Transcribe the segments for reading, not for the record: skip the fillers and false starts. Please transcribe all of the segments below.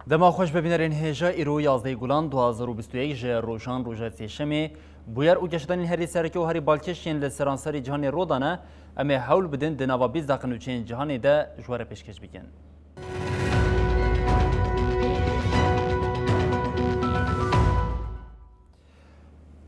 دما خوش ببینرین هجا ایرو 11 گولان 2021 ج روشان روزا سهشنبه بویر او گشتن هری سرکی و هری بالکشین لسرانسری جهان رودانه اما حول بدن دنوا 20 دقیقه چین جهان ده جوار پیشکش بگن.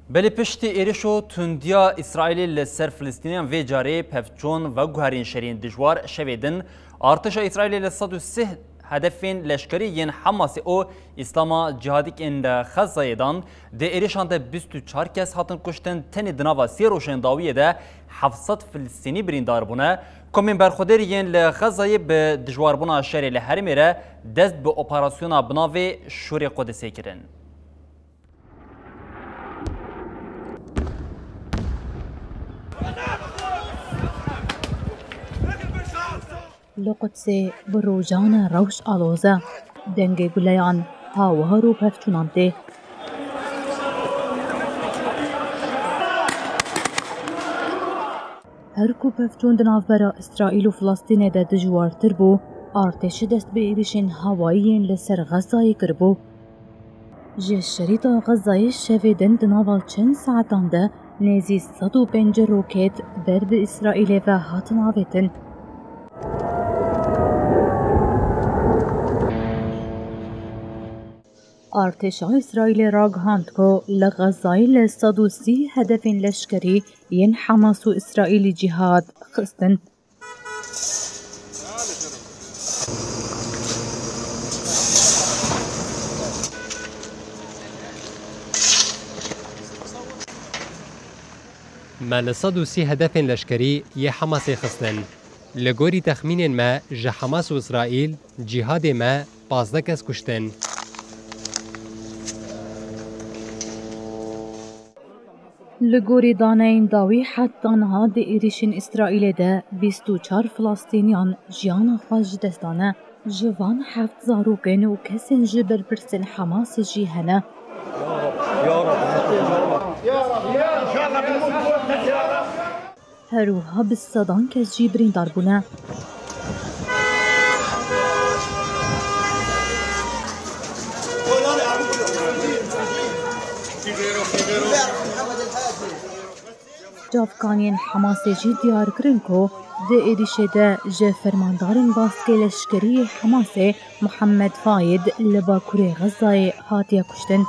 بلی پشت ایرشو تندیا اسرائیلی لسر فلسطینیان و جاری پفچون و گوهرین شرین دجوار شویدن ارتش اسرائیلی لصد و سه هدفین لشکری ین حماس او اسلاما جهادیک این خزایدان ده ایرشان ده 24 کس هاتن کشتن تنی دناوا سی روشن داویه ده 700 فلسطینی بریندار بونه کمین برخودری ین لخزای به دجوار بونه شهر لحرمی را دست به اپراسیونا بناوی شور قدسی کرن. لقدس بروجان روش آلوزه دنگ گلیان هاوها رو پفچونانده هرکو پفچون دناف برا اسرائیل و فلسطین ده دجوارتر بو ارتش دست به ایرشین هوایین لسر غزای کربو جه شریطا غزای شویدن دناوال چند ساعتان ده نزی 105 روکت برد اسرائیل و هاتن آویتن ارتش اسرائیل راگهاند کو لغزای لصدوسی هدف لشکری ین حماس و اسرائیل جهاد خستن ما لصدوسی هدف لشکری ی حماس خستن لگوری تخمین ما جه حماس و اسرائیل جهاد ما 15 کس کشتن لگوری دانین داوی حتی نها ده ایریشین اسرائیل ده 24 فلسطینیان جیان خواج دستانه جوان 7 زاروکن و کسین جبر برسن حماس جیهنه هروها بالصدان کس جیبرین داربونه جافکانین حماسیجی دیار کرن کو ده ایریشه ده جه فرماندارن باسکه لشکری حماسه محمد فاید لباکوری غزای هاتیه کشتن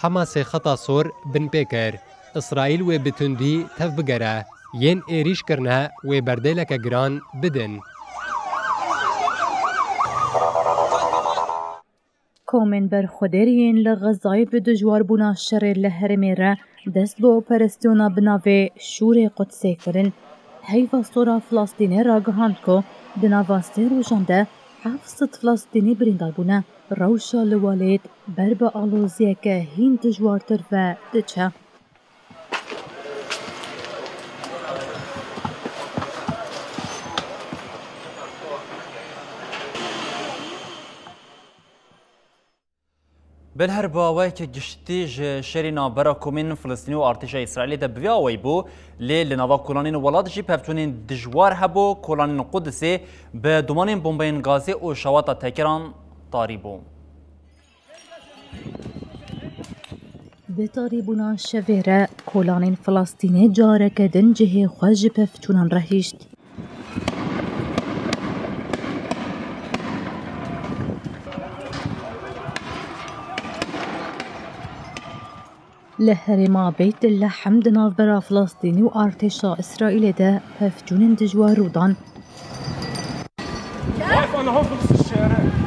حماس خطا صور بن پیکر اسرائیل و بتندی تف بگره ین ایریش کرنه و بردلک گران بدن کومن بر خودرین لغزای به دجوار بونا شر لحرمی را دست به اپراسیونا بناوی شور قدسی کرن هیوا سورا فلسطینی را گهاند کو بناوا سه روزانده 700 فلسطینی بریندار بونه روشا لوالید بر به آلوزیه که هین دجوارتر و دچه بالهر باوی که گشتی شری نابرا کومین فلسطینی و ارتش اسرائیل ده بیاوی بو لی نوا کلانین ولاد جی پفتونین دجوار هبو کلانین قدسی به دومانین بمبین غازی و شواتا تکران طاریبو به طاریبونا شویره کلانین فلسطینی جاره کدن جه خواه پفتونان رهیشت لهرما بيت اللحم دناف برا فلسطيني وارتشا اسرائيل ده بفجون دجوار رودان واقف انا هون في نص الشارع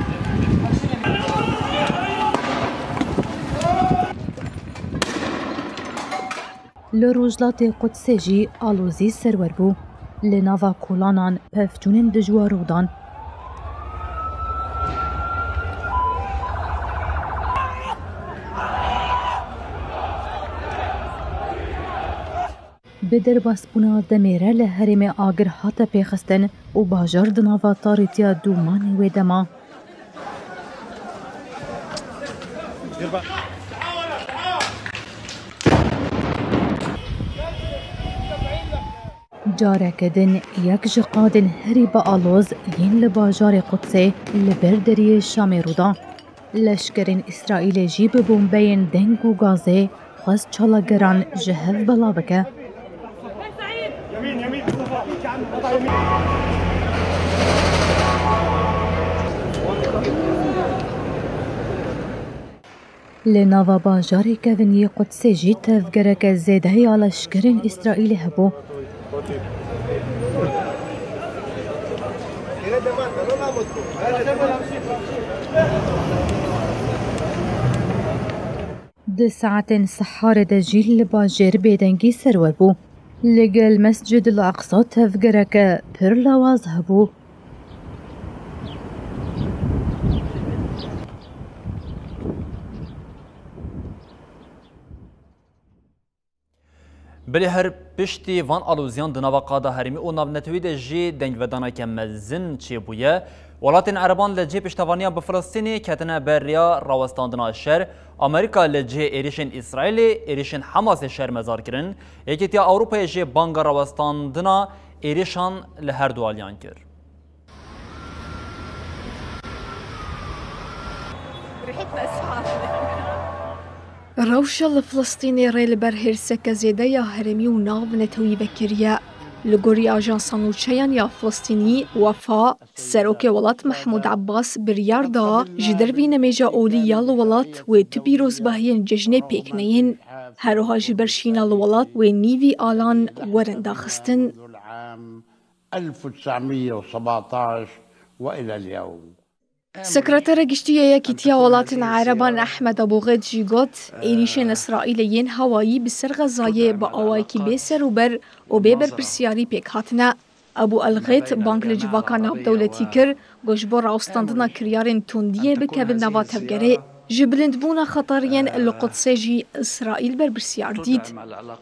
لروجلات قدسê jî alozî serwer bû. Li nava kolanan pevçûnên dijwar rûdan. Bi derbasbûna demê re li herêmê agir hate pêxistin û bajar di nava tarîtiya dûmanê wê dema. Careke din yek ji qadên herî bialoz yên li bajarê Qudsê li ber deriyê Şamê rûda. Leşkerên İsraîlê jî bi bombeyên deng û gazê xwest çalageran ji hev bela bike. Li nava bajarê keviniyê Qudsê jî tevgereke zêdehiya leşkerên İsraîlê hebû. Di saetên seharê de jî li bajêr bêdengî serwer bû. Li gel Mescidil Aqsa tevgereke pir lawaz hebû. Belê her piştî van alûziyan di nava qada herêmî û navnetewî de jî dengvedaneke mezin çêbûye. Welatên Ereban li cê piştevaniyan bi Filistînê ketine beriya rawestandina şer. Amerîka li cê êrişên İsraîlê êrişên Hamasê şermezar kirin. Yekîtiya Ewropayê jê banga rawestandina êrişan li her du aliyan kir. Rewşa li Filistînê rê li ber hêrseke zêdeya herêmî û navnetewî vekiriye. Li gorî Ajansa Nûçeyan ya Filistînî Wefa, Serokê welat Mehmûd Abbas biryar da ji dervî nemêja olî ya li welat wê tu pîrozbahiyên cejnê pêkneyên. Herwiha ji ber şîna li welat wê nîvî alan werin daxistin. Sekretera Giştî ya Yekîtiya Welatên Ereban Ehmed Abûğêd jî got êrişên İsraîlê yên hewayî bi ser Xezayê bi awayekî bê serûber û bê berpirsyarî pêk hatine. Ebû Elghêt bang li civaka navdewletî kir got ji bo rawestandina kiryarên tundiyê bikevin nava tevgerê. Ji bilindbûna xeteriyên li Qudsê jî İsraîl berpirsiyar dît.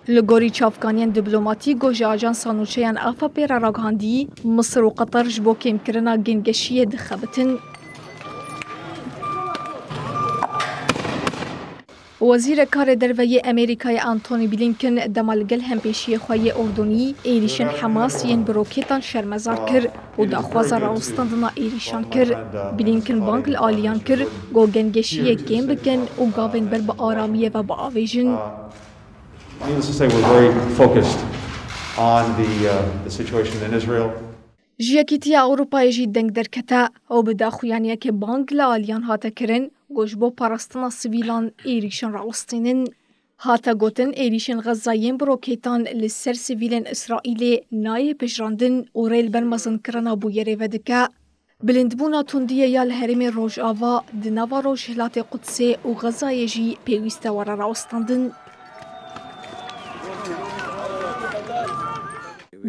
Li gorî çavkaniyên diplomatîk got ji Ajansa Nûçeyan AFP re ragihandî Misir û Qetar ji bo kêmkirina gêngeşiyê dixebitin. Wezîrê Karê Derveyê Amerîkayê Antony Blinken dema li gel hempêşiyê xwe yê Ordonî êrişên Hemas yên bi rokêtan şermezar kir û daxwaza rawestandina êrişan kir. Blinken bang li aliyan kir got gengêşiyê kêm bikin û gavên ber bi aramiyê ve biavêjin. Ji Yekîtiya Ewropayê jî deng derkete û bi daxuyaniyekê bang li aliyan hate kirin got ji bo parastina sivîlan êrişan rawestînin. Hate gotin êrişên Xezayên bi rokêtan li ser sivîlên İsraîlê nayê pişrandin û rê li ber mezinkirina bûyerê vedike. Bilindbûna tundiyê ya li herêmê Rojava di nava Rojhilatê Qudsê û Xezayê jî pêwîst e were rawestandin.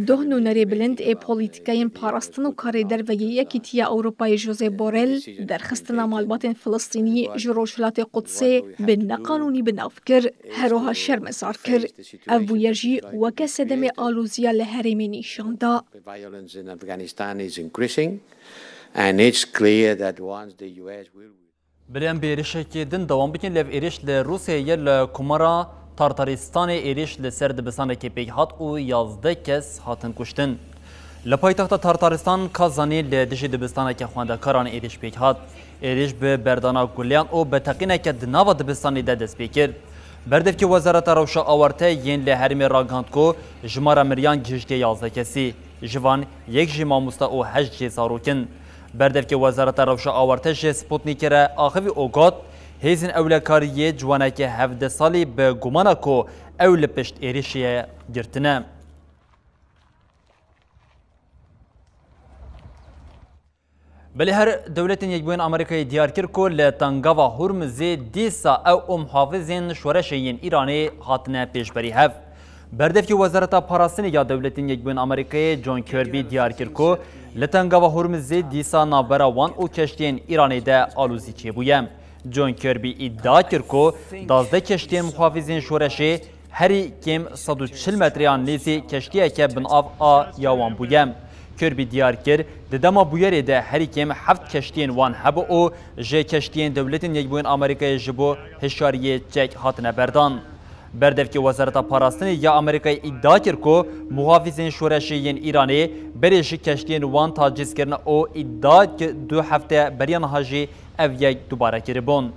Doh nûnerê bilind ê polîtîkayên parastin û karê derveyê Yekîtiya Ewropayê Josep Borrell derxistina malbatên Filistînî ji Rojhilatê Qudsê bi neqanûnî binav kir, herwiha şermezar kir. Ev bûyer jî weke sedemê alûziya li herêmê nîşan da. Belê em bi êrişekê din dewam bikin lev êriş li Rûsyayê li Kumara Tartaristanê êriş li ser dibistanekê pêk hat û 11 kes hatin kuştin. Li paytexta Tartaristan Kazanê li dijî dibistaneke xwendekaran êriş pêk hat. Êriş bi berdana guliyan û bi teqîneke di nava dibistanê de dest pê kir. Berdevkî Wezareta Rewşa Awarte yên li herêmê ragihand ku jimara miriyan gihîştiye 11 kesî. Ji van yek jî mamosta û 8 jê zarokin. Berdevkî Wezareta Rewşa Awarte ji Sputnikê re axivî û got hêzên ewlekariyê ciwaneke 17 salî bi gumana ku ew li pişt êrişiyê girtine. Belê her dewletên Yekbûyên Amerîkayê diyar kir ku li tangava Hormuzê dîsa ew û muhafizên şoreşê yên Îranê hatine pêşberî hev. بردفکی وزارت پاراستنی یا دولتین یکبوین آمریکای جون کربی دیار کرد که لتنگاوا هرمز دیسا نابرا وان او کشتین ایرانی ده آلوزی چه بویم. جون کربی ادعا کرد که 12 کشتین محافظین شورشی هری کم 140 متریان نیزی کشتیه که بن آف یا وان بویم. کربی دیار کرد دما بویری ده هری کم 7 کشتین وان هبو او جه کشتین دولتین یکبوین آمریکای جبو هشاریه چک هاتنه بردان. بردفکی وزارت پاراستنی یا آمریکای ادعا کرد که محافظین شورشیین ایرانی بریش کشتین وان تاجیز کردن او ادعا که 2 هفته بریان هاجی او یک دوباره کربون.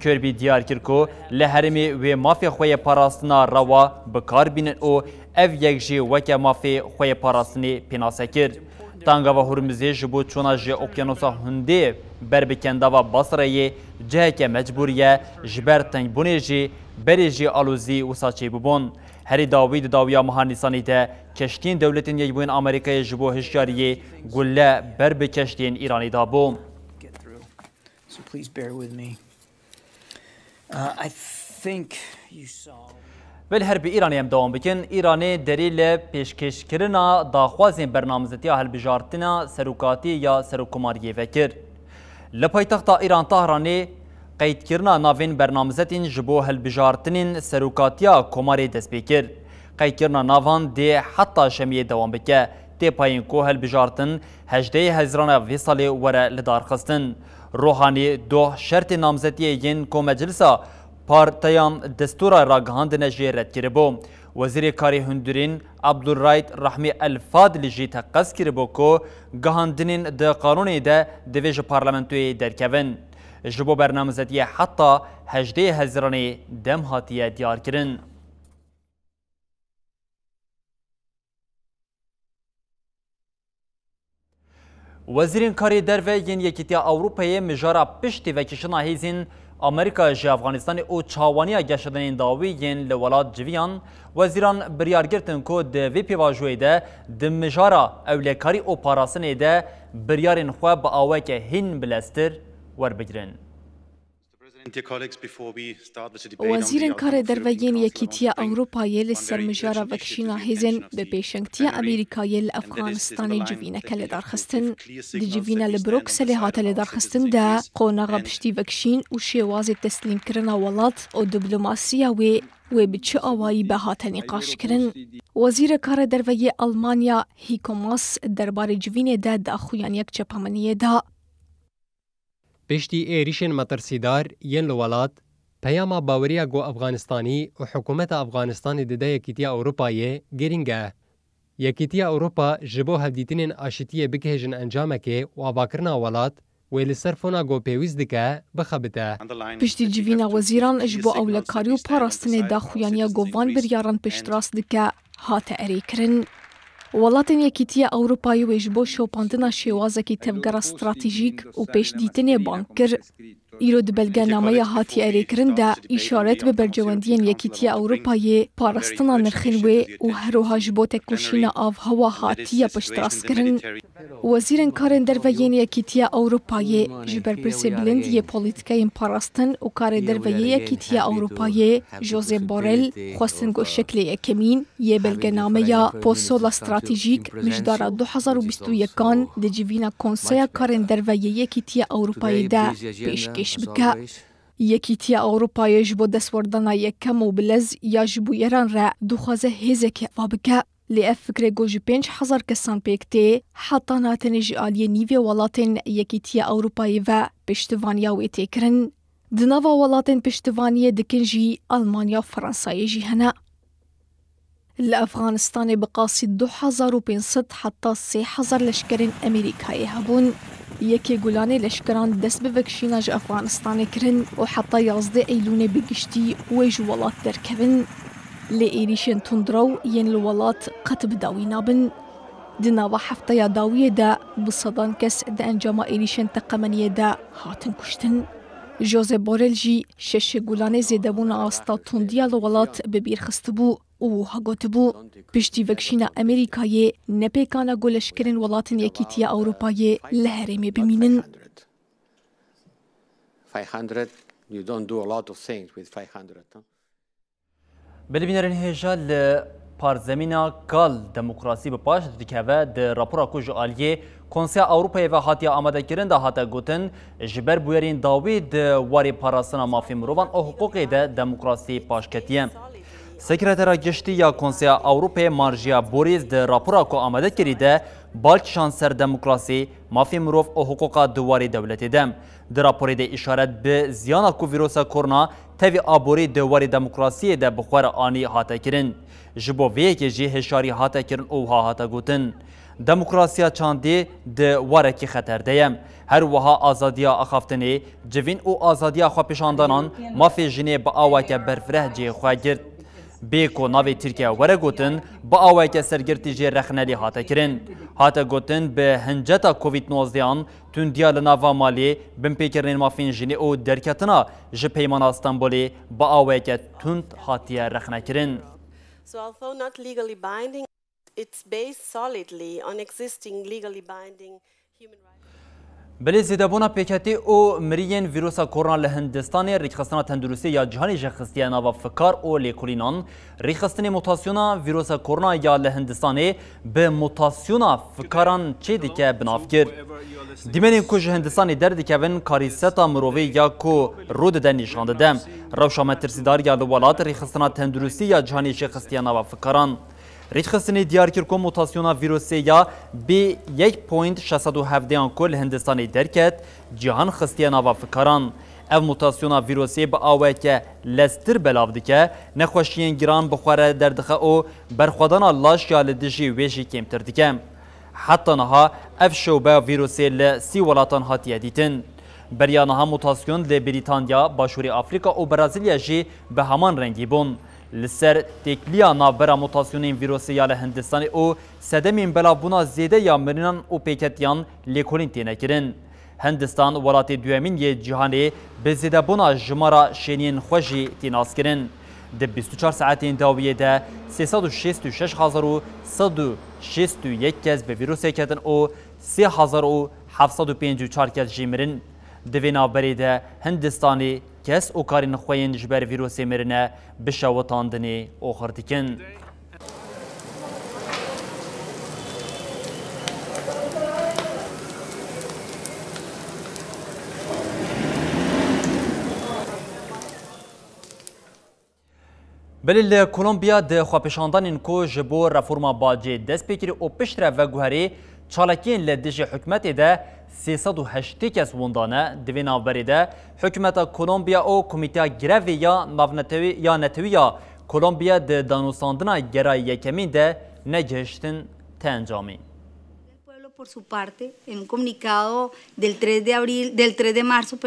کربی دیار کرد که لحرمی و مافی خوی پاراستنا روا بکار بینن او یک جی وکه مافی خوی پاراستنی پیناسه کرد. تانگاوا هرمزی جبو چونا جی اوکیانوسا هنده بر بکنداوا بصره جه که مجبوریه جبر تنگ بونه جی بری جی آلوزی و ساچه ببون. هری داوید داویا مهندسانی ده کشتین دولتین یکبوین آمریکای جبو هشیاریه گله بر بکشتین ایرانی دابو. ولی هر به ایرانی هم دوام بکن. ایرانی دلیل پیشکش کرنا داخوازین برنامزتی هلبجارتنا سروکاتی یا سروکماریه وکر. لپایتخت ایران تهرانی قید کرنا ناوین برنامزتین جبو هلبجارتنین سروکاتیا کماری دست بکر. قید کرنا ناوان ده حتی شمیه دوام بکه. تی پایین کو هلبجارتن 18 هزران ویسالی وره لدار خستن. روحانی دو شرط نامزتی ین کو مجلسا پارتیان دستور را گهاندن جی رد کربو. وزیر کاری هندورین عبدالرایت رحمی الفادلی جی تقص کربو که گهاندنین ده قانونی ده دویج پارلمنتوی درکوین. جبو برنامزتی حتی 18 هزرانی دم هاتیه دیار کرن. وزیرین کاری دروه ین یکیتیا اوروپای مجارا پشتی و کشنا هیزین امریکا جی افغانستان او چاوانی گشتن داوی ین لولات جویان وزیران بریار گرتن کو د وی پی واجوی ده د مجارا اولکاری او پاراسن ده بریارن خو با اوک هین بلستر ور بگرن. وزیر کار دروین یکیتیا اوروپایی لسر مجارا وکشینا هیزن به پیشنگتی امریکایی لافغانستان جوینه که لدار خستن. دی جوینه لبروکسل هات لدار خستن ده قوناغا پشتی وکشین و شیواز تسلیم کرنا ولات و دیپلوماسیا و بچه آوایی به هات نقاش کرن. وزیر کار دروی آلمانیا هیکو ماس دربار جوینه ده دا خویان یک چپامنیه ده. پشتی ایریشن مترسیدار ین لولات پیاما باوریا گو افغانستانی و حکومت افغانستان دده یکیتیا اوروپایی گرینگه. یکیتیا اوروپا جبو هفدیتینین آشتیه بکهجن انجامکه و آباکرنا ولات و لسرفونا گو پیویز دکه بخبته. پشتی جوینا وزیران جبو اولکاری و پاراستن دا خویانیا گووان بریاران پشت راست دکه هات اری کرن. ولاتن یکیتیا اوروپایی و جبو شوپاندنا شیوازکی تفگر استراتیژیک و پیش دیتن بانکر. ایرو دبلگه نامه هاتی اری کرن ده اشارت به برجواندین یکیتیا اوروپایی پارستنا نرخنوی و هروها جبو تکوشین آف هوا هاتی پشت راست کرن. وزیرن کارن دروین یکیتیا اوروپایی جبر پرسی بلندی پولیتکای پاراستن و کار دروی یکیتیا اوروپایی جوزف بورل خواستن گو شکل یکمین یه بلگه نامه یا پوسول استراتیژیک مجدار 2021 د جوینا کنسیا کارن دروی یکیتیا اوروپایی ده پیشکش بکه. یکیتیا اوروپایی جبو دستوردنا یکم و بلز یا جبو یران را دوخوازه هزه که وابکه. لی فکر گوج 5000 کسان پیکته حتی ناتنج آلی نیوی ولاتن یکیتیا اوروپایی و پشتوانیا و تکرن. دناوا ولاتن پشتوانی دکنجی آلمانیا فرانسایی جی هنه. لأفغانستان بقاسی 2500 حتی 3000 لشکرین امریکایی هبون. یکی گلانه لشکران دست به وکشیناج افغانستان کرن و حتی 11 ایلون بگشتی و جوالات درکبن. لی ایریشن تندرو ین لولات قطب داوی نابن. دناوا هفته یا داوی دا بصدان کس دا انجام ایریشن تقمنیه دا هاتن کشتن. جوزف بورل جی شش گلانه زیدبون آستا تندیا لولات ببیر خستبو او هاگوت بو. پشتی وکشینا امریکایی نپیکانا گلشکرین ولاتن یکیتیا اوروپایی لهرمی بمینن. 500 you don't do a lot of things with 500. بلبینرین هجال پارزمینه کال دموکراسی بپاش دکوه ده راپورا کج آلیه کنسیا اوروپای و هاتیا آماده کردن ده هاتا گوتن جبر بویرین داوی ده واری پاراسنا مافی مروان او حقوقی ده دموکراسی پاشکتیه. سکرترا گشتی یا کنسیا اوروپای مارجیا بوریز ده راپورا کو آماده کریده بالچشان سر دموکراسی مافی مروف او حقوقا دواری دولتی دم. در راپوری ده اشارت به زیانا کو ویروسا کرونا تاوی آبوری دواری دموکراسی ده بخور آنی هاتا کرن. جبو وی که جی هشاری هاتا کرن او هاتا گوتن. دموکراسیا چاندی ده وارکی خطر دیم. هر وها آزادیا اخافتنی جوین او آزادیا خواه پیشاندانان مافی جنی با آواک برفره جی خواه گرد. بیکو ناوی ترکیه وره گوتن با آواک سرگرتی جی رخنالی هاتا کرن. هاتا گوتن به هنجتا کووید-19 آن تندیا لناوا مالی بمپیکرین مافین جنی او درکتنا جپیمان استانبولی با آواک تند هاتیه رخنا کرن. So although not legally binding, it's based solidly on existing legally binding human rights. بله زیدابونا پیکتی او مریین ویروسا کرونا لهندستان ریخستنا تندرستی یا جهانی جخستی نوا فکار او لیکولینان ریخستنی موتاسیونا ویروسا کرونا یا لهندستانی به موتاسیونا فکاران چه دیگه بنافکر دیمنین کج هندستانی در دیگه بن کاریستا مروی یا کو رود دن نشانده دم روشا ترسیدار یا لولات ریخستنا تندرستی یا جهانی جخستی نوا فکاران ریخستنی دیار کرد که موتاسیونا ویروسی یا به 1.617 کل هندستانی درکت جهان خستی نوا فکران. او موتاسیونا ویروسی با آوه که لستر بلاو دیگه نخوشیین گران بخوره دردخه او برخودانا لاش یا لدجی ویجی کمتر دیگه. حتی نها اف شوبه ویروسی لسی ولاتان هاتیه دیتن. بریانها موتاسیون لبریتانیا، باشوری افریقا و برازیلیا جی به همان رنگی بون. لسر تکلیا نابرا موتاسیونین ویروسی یا هندستانی او سدمین بلابونا زیده یا مرینان او پیکتیان لیکولین تینه کرن. هندستان ولات دوامین یه جهانی به زیده بونا جمارا شینین خوشی تیناس کرن. ده 24 ساعتین داویه ده 366,161 کس به ویروسی کتن او 3,754 کس جیمرن. دوینا بریده هندستانی کس او کاری نخواهین جبر ویروسی مرنه بشوتاندنی او خردکن. بلیل کولومبیا ده خواپشاندان کو جبو رفورما باجی دست پیکری او پشتره و گوهری چالکین لدیج حکمت ده 308 کس وندانه دوی ناوبری ده حکومت کولومبیا او کمیته گروی یا ناونتوی یا نتوی یا کولومبیا ده دانوستاندنا گرای یکمین ده نگهشتن تنجامی. Por su parte, en un comunicado del 3 de marzo,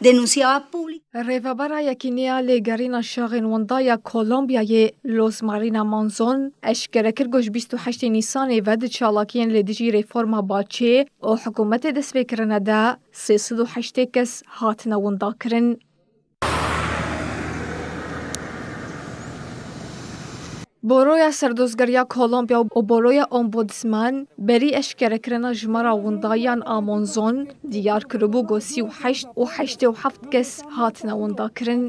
denunciaba públicamente. Revabara yakinea legarina şağın wandaya Kolombiyayê Los Marina Manzon eşkere kir goj 28 Nisanê ve di çalakiyên lêdijî reforma Baçê û hikûmetê destpêkirine de 308 kes hatine windakirin. بورویا سردوزگریا کولومبیا و بورویا امبودسمن بری اشکرکرنا جمرا وندایان آمونزون دیار کربو گو 38 کس هاتنا وندا کرن.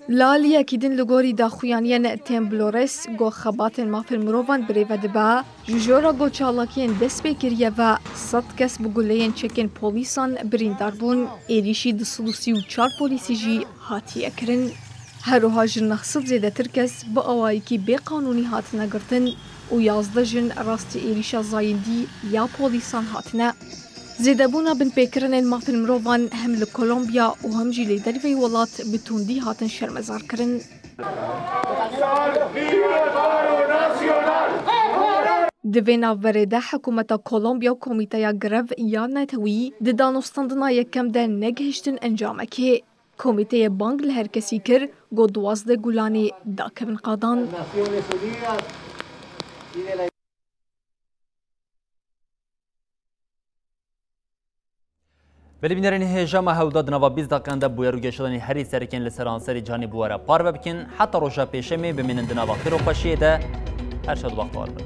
لالیا کدین لگوری داخویانیان تمبلورس گو خباتن مافل مروان بریود با جورا گو چالاکین دست بکریه و 100 کس بگولیین چکین پولیسان بریندار بون ایریشی 234 پولیسی جی هاتیه کرن. هروها جن نخصد زیده ترکس با آوائی که بی قانونی هاتنه گرتن و 11 جن راست ایریشا زایندی یا پولیسان هاتنه. زیده بونا بن پیکرن مافل مروان هم لکولومبیا و هم جی لیدر وی ولات بتوندی هاتن شرمزار کرن. دوی ناورده حکومت کولومبیا و کمیته گرو یا نتوی ده دانستاندنا یکم ده نگهشتن انجامه که کمیته بانک لهر کسی کر گو 12 گولانی داکبن قادان. ولی بینرین هجام هوداد نوا 20 دقیقه بوی رو گشتنی هری سرکن لسرانسری جانی بواره پار بکن حتی روشا پیشمی بمینند نوا خیر و خوشیه ده هر شد وقت آرد.